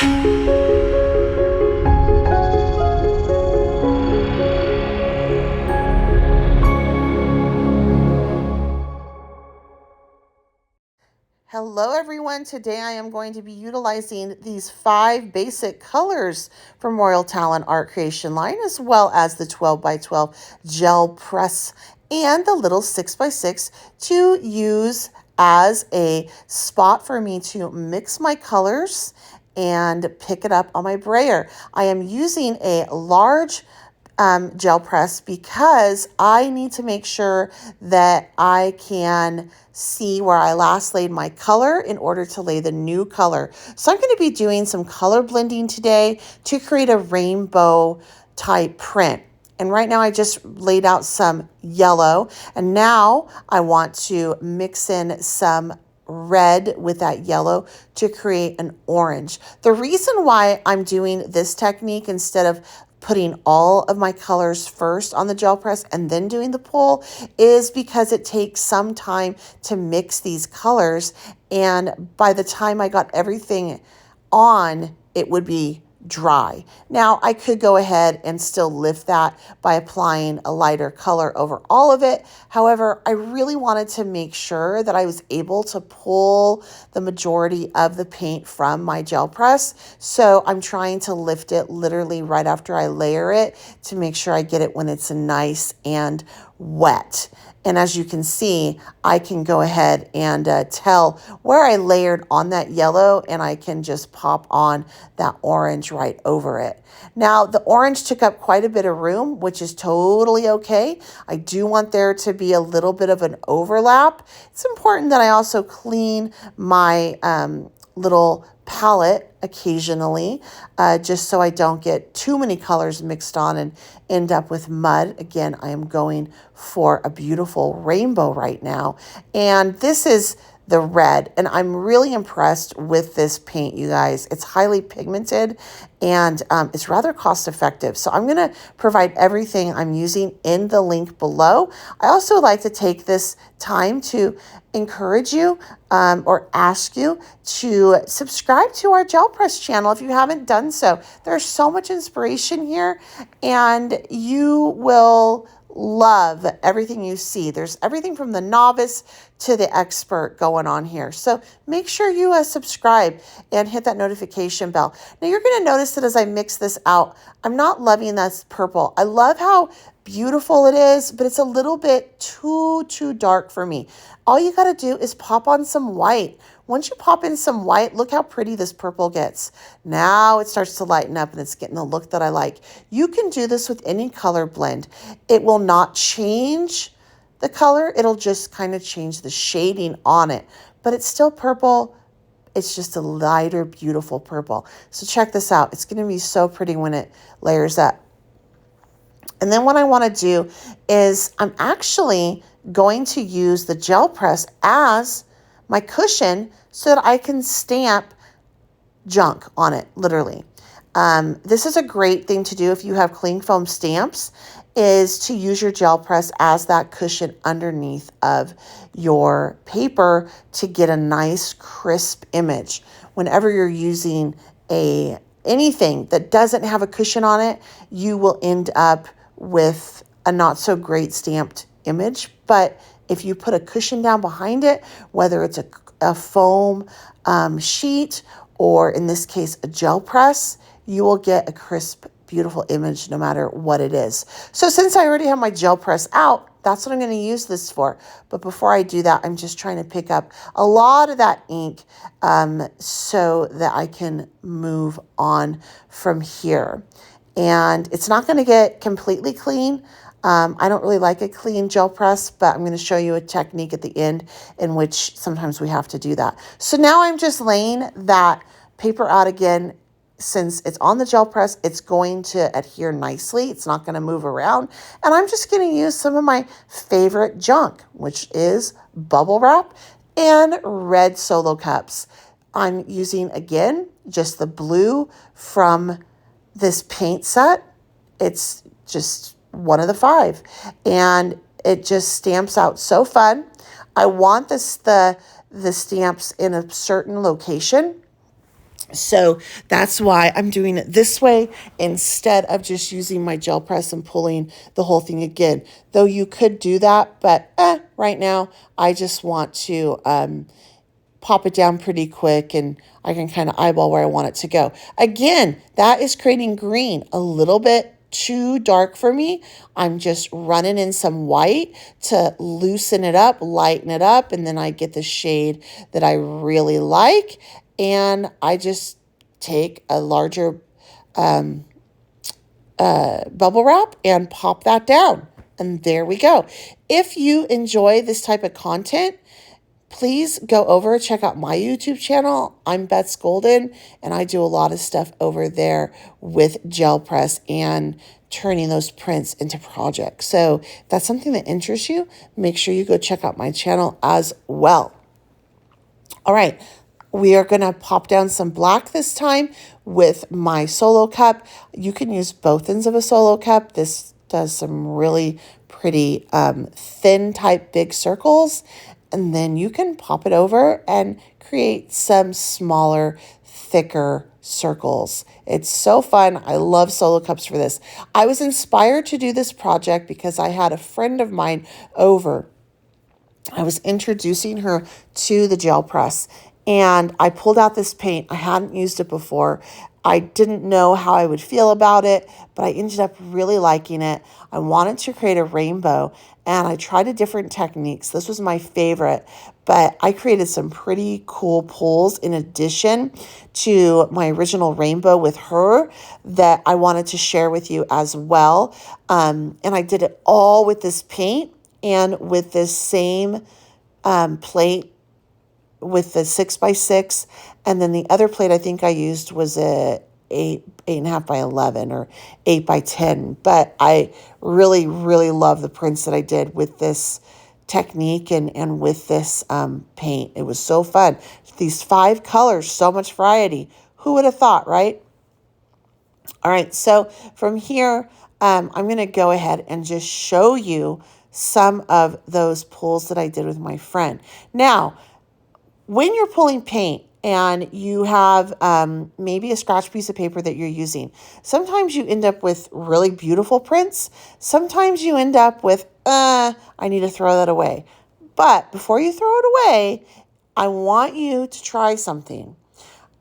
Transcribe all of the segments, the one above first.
Hello everyone, today I am going to be utilizing these 5 basic colors from Royal Talent Art Creation line, as well as the 12 by 12 gel press and the little 6 by 6 to use as a spot for me to mix my colors and pick it up on my brayer. I am using a large gel press because I need to make sure that I can see where I last laid my color in order to lay the new color. So I'm going to be doing some color blending today to create a rainbow type print. And right now I just laid out some yellow, and now I want to mix in some red with that yellow to create an orange. The reason why I'm doing this technique instead of putting all of my colors first on the gel press and then doing the pull is because it takes some time to mix these colors, and by the time I got everything on, it would be dry. Now I could go ahead and still lift that by applying a lighter color over all of it. However, I really wanted to make sure that I was able to pull the majority of the paint from my gel press. So I'm trying to lift it literally right after I layer it to make sure I get it when it's nice and wet. And as you can see, I can go ahead and tell where I layered on that yellow, and I can just pop on that orange right over it. Now, the orange took up quite a bit of room, which is totally okay. I do want there to be a little bit of an overlap. It's important that I also clean my little palette occasionally, just so I don't get too many colors mixed on and end up with mud. Again, I am going for a beautiful rainbow right now. And this is the red, and I'm really impressed with this paint, you guys. It's highly pigmented, and it's rather cost effective. So I'm going to provide everything I'm using in the link below. I also like to take this time to encourage you or ask you to subscribe to our gel press channel if you haven't done so. There's so much inspiration here, and you will love everything you see. There's everything from the novice to the expert going on here. So make sure you subscribe and hit that notification bell. Now you're going to notice that as I mix this out, I'm not loving this purple. I love how beautiful it is, but it's a little bit too dark for me. All you got to do is pop on some white. Once you pop in some white, look how pretty this purple gets. Now it starts to lighten up and it's getting the look that I like. You can do this with any color blend. It will not change the color. It'll just kind of change the shading on it, but it's still purple. It's just a lighter, beautiful purple. So check this out. It's going to be so pretty when it layers up. And then what I want to do is I'm actually going to use the gel press as my cushion so that I can stamp junk on it, literally. This is a great thing to do if you have cling foam stamps, is to use your gel press as that cushion underneath of your paper to get a nice crisp image. Whenever you're using anything that doesn't have a cushion on it, you will end up with a not so great stamped image. But if you put a cushion down behind it, whether it's a foam sheet or in this case a gel press, you will get a crisp, beautiful image no matter what it is. So since I already have my gel press out, that's what I'm going to use this for. But before I do that, I'm just trying to pick up a lot of that ink so that I can move on from here. And it's not going to get completely clean. I don't really like a clean gel press, but I'm going to show you a technique at the end in which sometimes we have to do that. So now I'm just laying that paper out again. Since it's on the gel press, it's going to adhere nicely. It's not going to move around. And I'm just going to use some of my favorite junk, which is bubble wrap and red solo cups. I'm using, again, just the blue from this paint set. It's just one of the 5. And it just stamps out so fun. I want the stamps in a certain location. So that's why I'm doing it this way instead of just using my gel press and pulling the whole thing again. Though you could do that, but right now I just want to pop it down pretty quick and I can kind of eyeball where I want it to go. Again, that is creating green, a little bit too dark for me. I'm just running in some white to loosen it up, lighten it up, and then I get the shade that I really like. And I just take a larger bubble wrap and pop that down. And there we go. If you enjoy this type of content, please go over, check out my YouTube channel. I'm Betz Golden, and I do a lot of stuff over there with gel press and turning those prints into projects. So if that's something that interests you, make sure you go check out my channel as well. All right, we are going to pop down some black this time with my solo cup. You can use both ends of a solo cup. This does some really pretty thin type big circles. And then you can pop it over and create some smaller, thicker circles. It's so fun. I love solo cups for this. I was inspired to do this project because I had a friend of mine over. I was introducing her to the gel press and I pulled out this paint. I hadn't used it before. I didn't know how I would feel about it, but I ended up really liking it. I wanted to create a rainbow and I tried a different techniques. This was my favorite, but I created some pretty cool pulls in addition to my original rainbow with her that I wanted to share with you as well. And I did it all with this paint and with this same plate with the 6x6, and then the other plate I think I used was a 8.5 by 11 or 8 by 10. But I really, really love the prints that I did with this technique and with this paint. It was so fun. These 5 colors, so much variety. Who would have thought, right? All right, so from here, I'm going to go ahead and just show you some of those pulls that I did with my friend. Now, when you're pulling paint and you have maybe a scratch piece of paper that you're using, sometimes you end up with really beautiful prints. Sometimes you end up with, I need to throw that away. But before you throw it away, I want you to try something.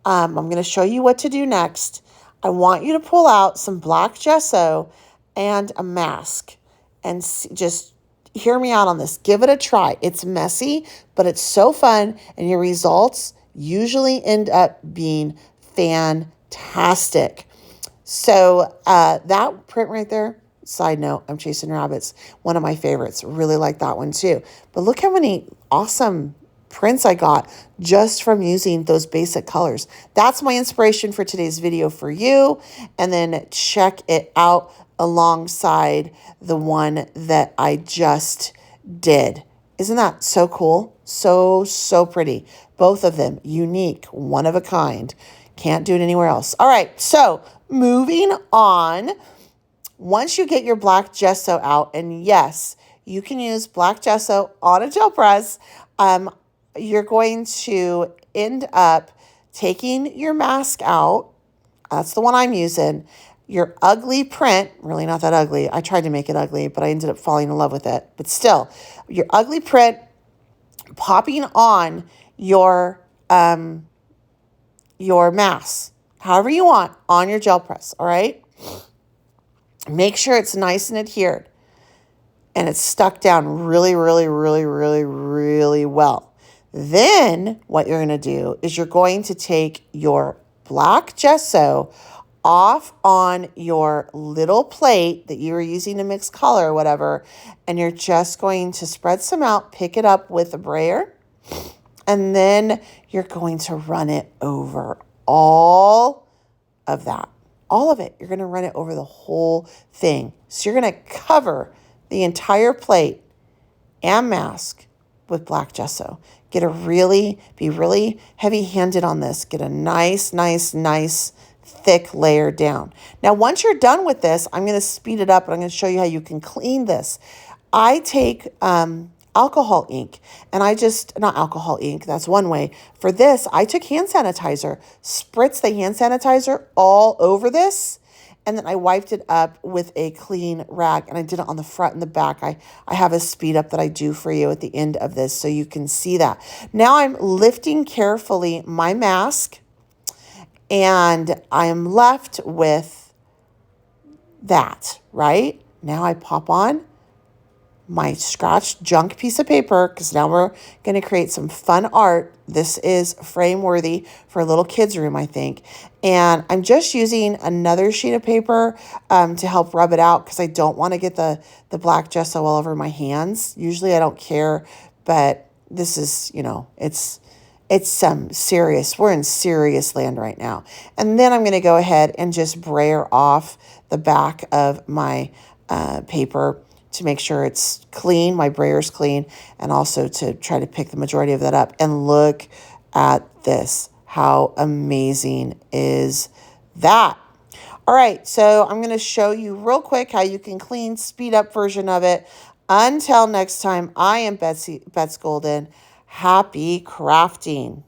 I'm going to show you what to do next. I want you to pull out some black gesso and a mask and just hear me out on this. Give it a try. It's messy, but it's so fun, and your results usually end up being fantastic. So that print right there, side note, I'm chasing rabbits. One of my favorites. Really like that one too. But look how many awesome prints I got just from using those basic colors. That's my inspiration for today's video for you. And then check it out alongside the one that I just did. Isn't that so cool? So pretty. Both of them unique, one of a kind. Can't do it anywhere else. All right, so moving on. Once you get your black gesso out, and yes, you can use black gesso on a gel press, you're going to end up taking your mask out. That's the one I'm using. Your ugly print, really not that ugly. I tried to make it ugly, but I ended up falling in love with it. But still, your ugly print popping on your mask, however you want, on your gel press, all right? Make sure it's nice and adhered and it's stuck down really well. Then what you're going to do is you're going to take your black gesso off on your little plate that you were using to mix color or whatever, and you're just going to spread some out, pick it up with a brayer, and then you're going to run it over all of that. All of it. You're going to run it over the whole thing. So you're going to cover the entire plate and mask with black gesso. Be really heavy-handed on this. Get a nice thick layer down. Now, once you're done with this, I'm going to speed it up and I'm going to show you how you can clean this. I take alcohol ink. And I just, not alcohol ink, that's one way. For this, I took hand sanitizer, spritzed the hand sanitizer all over this, and then I wiped it up with a clean rag, and I did it on the front and the back. I have a speed up that I do for you at the end of this so you can see that. Now I'm lifting carefully my mask, and I am left with that, right? Now I pop on my scratched junk piece of paper, because now we're going to create some fun art. This is frame worthy for a little kid's room, I think. And I'm just using another sheet of paper to help rub it out, because I don't want to get the black gesso all over my hands. Usually I don't care, but this is, you know, it's some serious, we're in serious land right now. And then I'm going to go ahead and just brayer off the back of my paper to make sure it's clean, my brayer's clean, and also to try to pick the majority of that up. And look at this. How amazing is that? All right, so I'm going to show you real quick how you can clean, speed up version of it. Until next time, I am Betz Golden. Happy crafting.